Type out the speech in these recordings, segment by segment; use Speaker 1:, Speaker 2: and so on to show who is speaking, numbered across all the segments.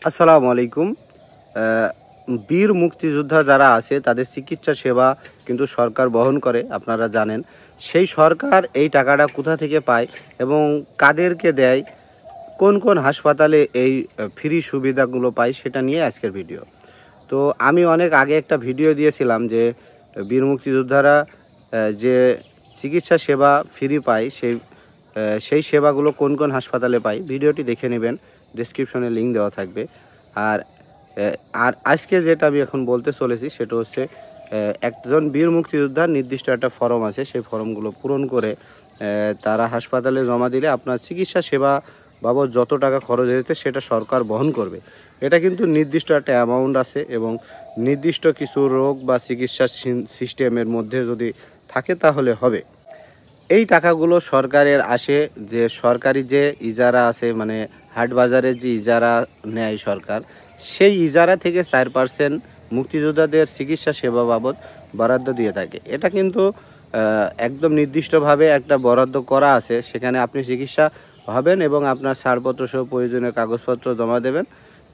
Speaker 1: আসসালামু আলাইকুম। বীর মুক্তিযোদ্ধা যারা আছে তাদের চিকিৎসা সেবা কিন্তু সরকার বহন করে, আপনারা জানেন। সেই সরকার এই টাকাটা কোথা থেকে পায় এবং কাদেরকে দেয়, কোন কোন হাসপাতালে এই ফ্রি সুবিধাগুলো পায়, সেটা নিয়ে আজকের ভিডিও। তো আমি অনেক আগে একটা ভিডিও দিয়েছিলাম যে বীর মুক্তিযোদ্ধারা যে চিকিৎসা সেবা ফ্রি পায়, সেই সেবাগুলো কোন কোন হাসপাতালে পায়, ভিডিওটি দেখে নেবেন। ডেসক্রিপশনে লিঙ্ক দেওয়া থাকবে। আর আর আজকে যেটা আমি এখন বলতে চলেছি সেটা হচ্ছে, একজন বীর মুক্তিযোদ্ধার নির্দিষ্ট একটা ফর্ম আছে, সেই ফর্মগুলো পূরণ করে তারা হাসপাতালে জমা দিলে আপনার চিকিৎসা সেবা বাবদ যত টাকা খরচ হয়েছে সেটা সরকার বহন করবে। এটা কিন্তু নির্দিষ্ট একটা অ্যামাউন্ট আছে এবং নির্দিষ্ট কিছু রোগ বা চিকিৎসা সিস্টেমের মধ্যে যদি থাকে তাহলে হবে। এই টাকাগুলো সরকারের আসে, যে সরকারি যে ইজারা আছে, মানে হাট বাজারের যে ইজারা নেয় সরকার, সেই ইজারা থেকে 4% মুক্তিযোদ্ধাদের চিকিৎসা সেবা বাবদ বরাদ্দ দিয়ে থাকে। এটা কিন্তু একদম নির্দিষ্টভাবে একটা বরাদ্দ করা আছে, সেখানে আপনি চিকিৎসা হবেন এবং আপনার ছাড়পত্র সহ প্রয়োজনীয় কাগজপত্র জমা দেবেন।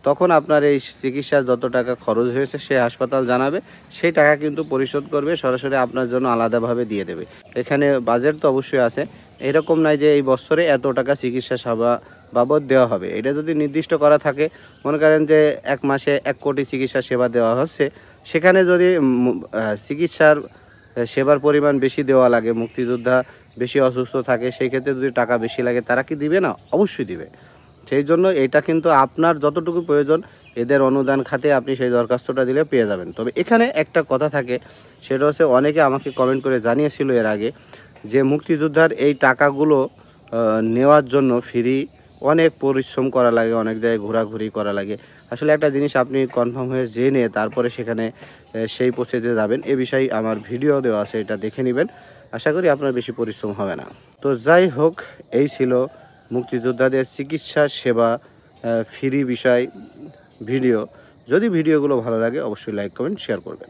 Speaker 1: তখন আপনার এই চিকিৎসার যত টাকা খরচ হয়েছে সে হাসপাতাল জানাবে, সেই টাকা কিন্তু পরিশোধ করবে, সরাসরি আপনার জন্য আলাদাভাবে দিয়ে দেবে। এখানে বাজেট তো অবশ্যই আছে, এরকম নয় যে এই বছরে এত টাকা চিকিৎসা সেবা বাবদ দেওয়া হবে। এটা যদি নির্দিষ্ট করা থাকে, মনে করেন যে 1 মাসে 1 কোটি চিকিৎসা সেবা দেওয়া হচ্ছে, সেখানে যদি চিকিৎসার সেবার পরিমাণ বেশি দেওয়া লাগে, মুক্তিযোদ্ধা বেশি অসুস্থ থাকে, সেই ক্ষেত্রে যদি টাকা বেশি লাগে, তারা কি দিবে না? অবশ্যই দিবে। সেই জন্য এটা কিন্তু আপনার যতটুকু প্রয়োজন এদের অনুদান খাতে আপনি সেই দরখাস্তটা দিলে পেয়ে যাবেন। তবে এখানে একটা কথা থাকে, সেটা হচ্ছে অনেকে আমাকে কমেন্ট করে জানিয়েছিল এর আগে যে মুক্তিযোদ্ধার এই টাকাগুলো নেওয়ার জন্য ফ্রি অনেক পরিশ্রম করা লাগে, অনেক জায়গায় ঘোরাঘুরি করা লাগে। আসলে একটা জিনিস আপনি কনফার্ম হয়ে জেনে তারপরে সেখানে সেই প্রসেসে যাবেন। এ বিষয়ে আমার ভিডিও দেওয়া আছে, এটা দেখে নেবেন। আশা করি আপনার বেশি পরিশ্রম হবে না। তো যাই হোক, এই ছিল মুক্তিযোদ্ধাদের চিকিৎসা সেবা ফ্রি বিষয় ভিডিও। যদি ভিডিওগুলো ভালো লাগে অবশ্যই লাইক কমেন্ট শেয়ার করবেন।